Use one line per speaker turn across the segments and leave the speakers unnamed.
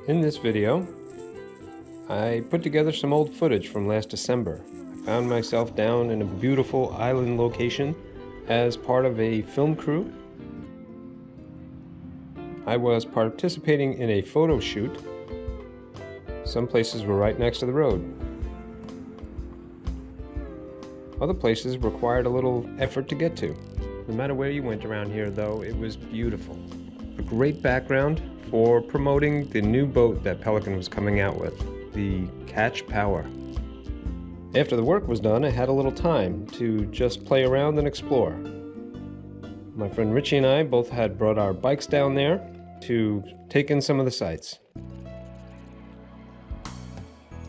In this video, I put together some old footage from last December. I found myself down in a beautiful island location as part of a film crew. I was participating in a photo shoot. Some places were right next to the road. Other places required a little effort to get to. No matter where you went around here though, it was beautiful. A great background for promoting the new boat that Pelican was coming out with, the Catch PWR. After the work was done, I had a little time to just play around and explore. My friend Richie and I both had brought our bikes down there to take in some of the sights.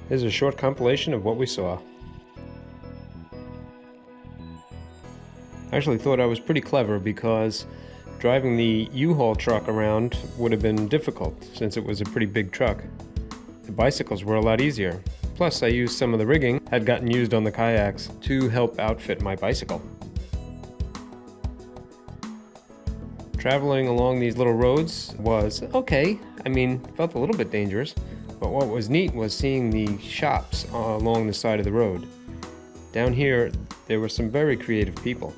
Here's a short compilation of what we saw. I actually thought I was pretty clever because driving the U-Haul truck around would have been difficult since it was a pretty big truck. The bicycles were a lot easier. Plus, I used some of the rigging had gotten used on the kayaks to help outfit my bicycle. Traveling along these little roads was okay. I mean, felt a little bit dangerous, but what was neat was seeing the shops along the side of the road. Down here, there were some very creative people.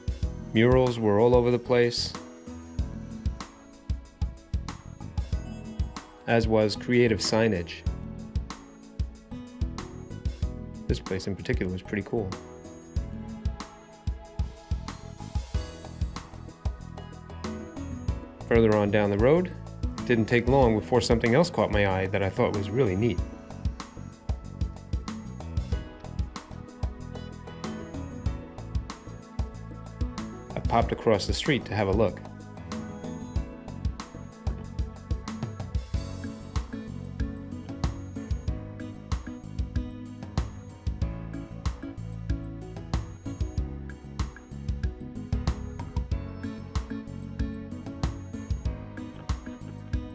Murals were all over the place, as was creative signage. This place in particular was pretty cool. Further on down the road, it didn't take long before something else caught my eye that I thought was really neat. I popped across the street to have a look.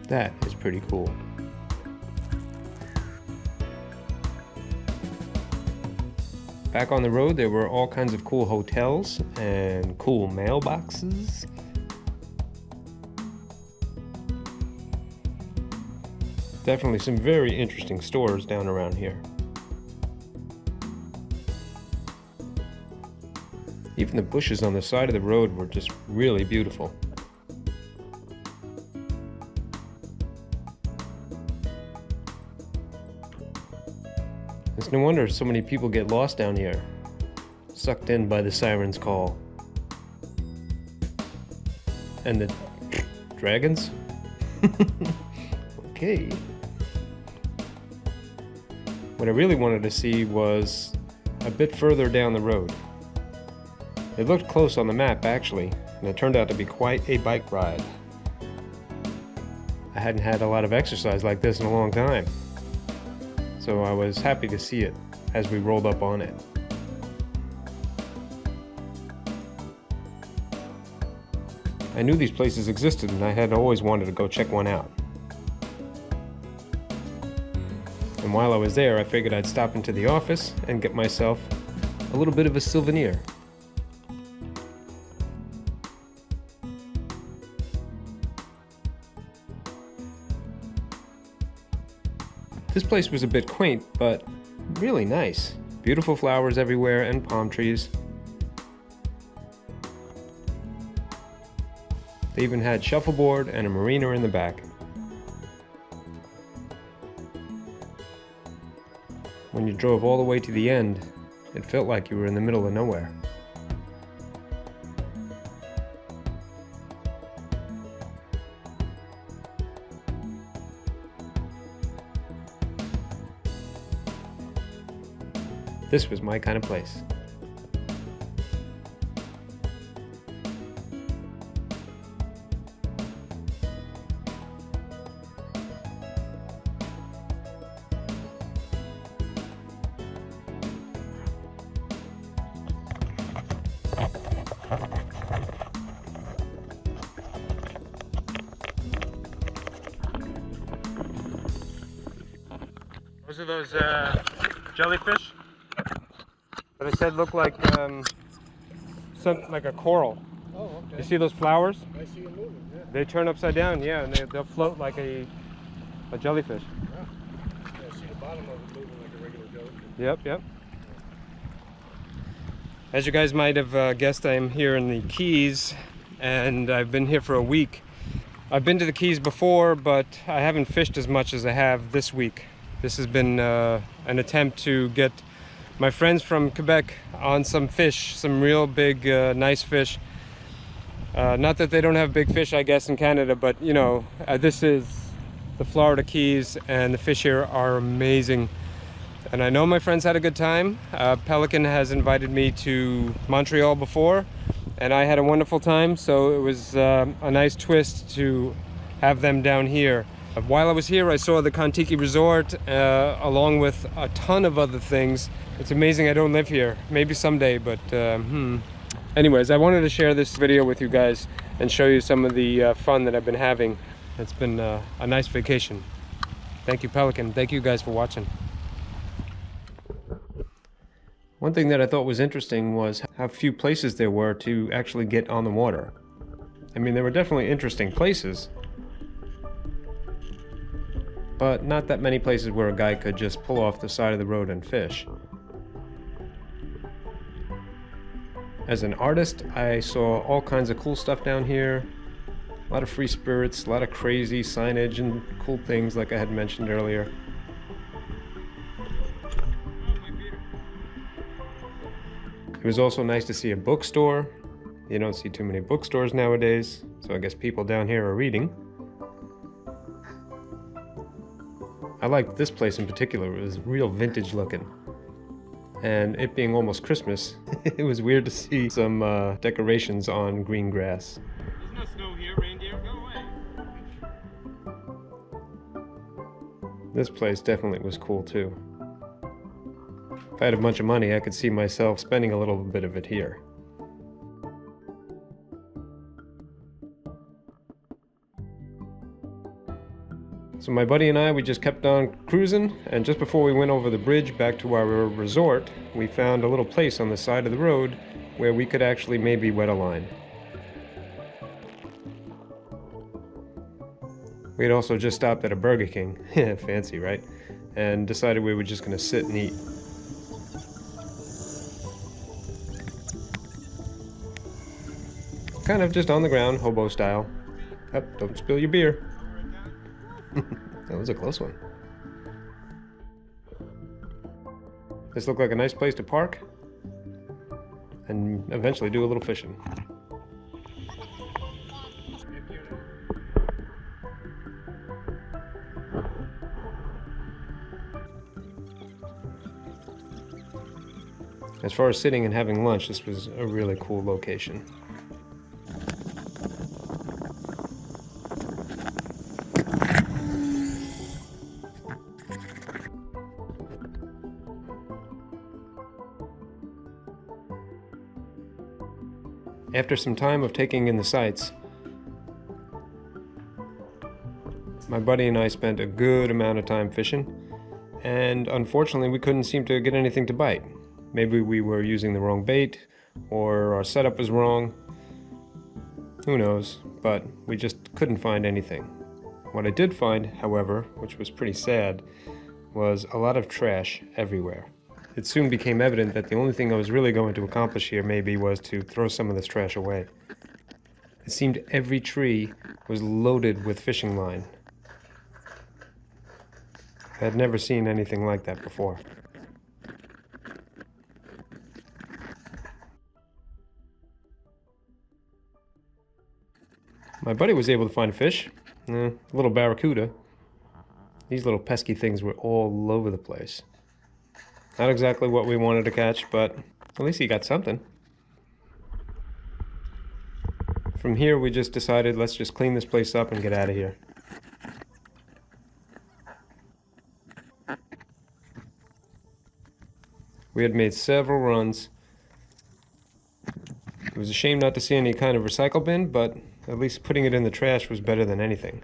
That is pretty cool. Back on the road, there were all kinds of cool hotels and cool mailboxes. Definitely some very interesting stores down around here. Even the bushes on the side of the road were just really beautiful. It's no wonder so many people get lost down here, sucked in by the siren's call. And the dragons? Okay. What I really wanted to see was a bit further down the road. It looked close on the map actually, and it turned out to be quite a bike ride. I hadn't had a lot of exercise like this in a long time, so I was happy to see it as we rolled up on it. I knew these places existed and I had always wanted to go check one out. And while I was there, I figured I'd stop into the office and get myself a little bit of a souvenir. This place was a bit quaint, but really nice. Beautiful flowers everywhere and palm trees. They even had shuffleboard and a marina in the back. When you drove all the way to the end, it felt like you were in the middle of nowhere. This was my kind of place. Those are those jellyfish that I said look like something like a coral.
Oh, okay.
You see those flowers?
I see them moving, yeah.
They turn upside down, yeah, and they'll float like a A jellyfish.
Yeah. Yeah, see the bottom of it moving like a regular jellyfish.
Yep, yep. As you guys might have guessed, I am here in the Keys, and I've been here for a week. I've been to the Keys before, but I haven't fished as much as I have this week. This has been an attempt to get my friends from Quebec on some fish, some real big, nice fish. Not that they don't have big fish, I guess, in Canada, but you know, this is the Florida Keys, and the fish here are amazing. And I know my friends had a good time. Pelican has invited me to Montreal before, and I had a wonderful time, so it was a nice twist to have them down here. While I was here, I saw the Kontiki Resort, along with a ton of other things. It's amazing I don't live here. Maybe someday, but Anyways, I wanted to share this video with you guys and show you some of the fun that I've been having. It's been a nice vacation. Thank you, Pelican. Thank you guys for watching. One thing that I thought was interesting was how few places there were to actually get on the water. I mean, there were definitely interesting places, but not that many places where a guy could just pull off the side of the road and fish. As an artist, I saw all kinds of cool stuff down here. A lot of free spirits, a lot of crazy signage and cool things like I had mentioned earlier. It was also nice to see a bookstore. You don't see too many bookstores nowadays, so I guess people down here are reading. I liked this place in particular. It was real vintage looking. And it being almost Christmas, it was weird to see some decorations on green grass.
There's no snow here, reindeer. Go away.
This place definitely was cool too. If I had a bunch of money, I could see myself spending a little bit of it here. So my buddy and I, we just kept on cruising, and just before we went over the bridge back to our resort, we found a little place on the side of the road where we could actually maybe wet a line. We had also just stopped at a Burger King, fancy, right? And decided we were just going to sit and eat. Kind of just on the ground, hobo style. Yep, don't spill your beer. That was a close one. This looked like a nice place to park and eventually do a little fishing. As far as sitting and having lunch, this was a really cool location. After some time of taking in the sights, my buddy and I spent a good amount of time fishing, and unfortunately we couldn't seem to get anything to bite. Maybe we were using the wrong bait, or our setup was wrong. Who knows, but we just couldn't find anything. What I did find, however, which was pretty sad, was a lot of trash everywhere. It soon became evident that the only thing I was really going to accomplish here maybe was to throw some of this trash away. It seemed every tree was loaded with fishing line. I had never seen anything like that before. My buddy was able to find a fish, a little barracuda. These little pesky things were all over the place. Not exactly what we wanted to catch, but at least he got something. From here, we just decided, let's just clean this place up and get out of here. We had made several runs. It was a shame not to see any kind of recycle bin, but at least putting it in the trash was better than anything.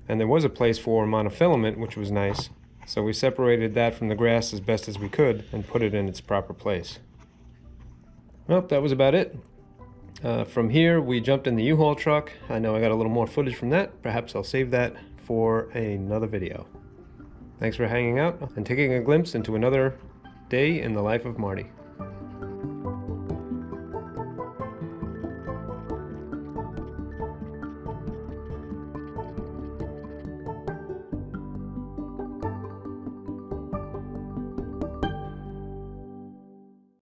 And there was a place for monofilament, which was nice. So we separated that from the grass as best as we could and put it in its proper place. Well, that was about it. From here, we jumped in the U-Haul truck. I know I got a little more footage from that. Perhaps I'll save that for another video. Thanks for hanging out and taking a glimpse into another day in the life of Marty.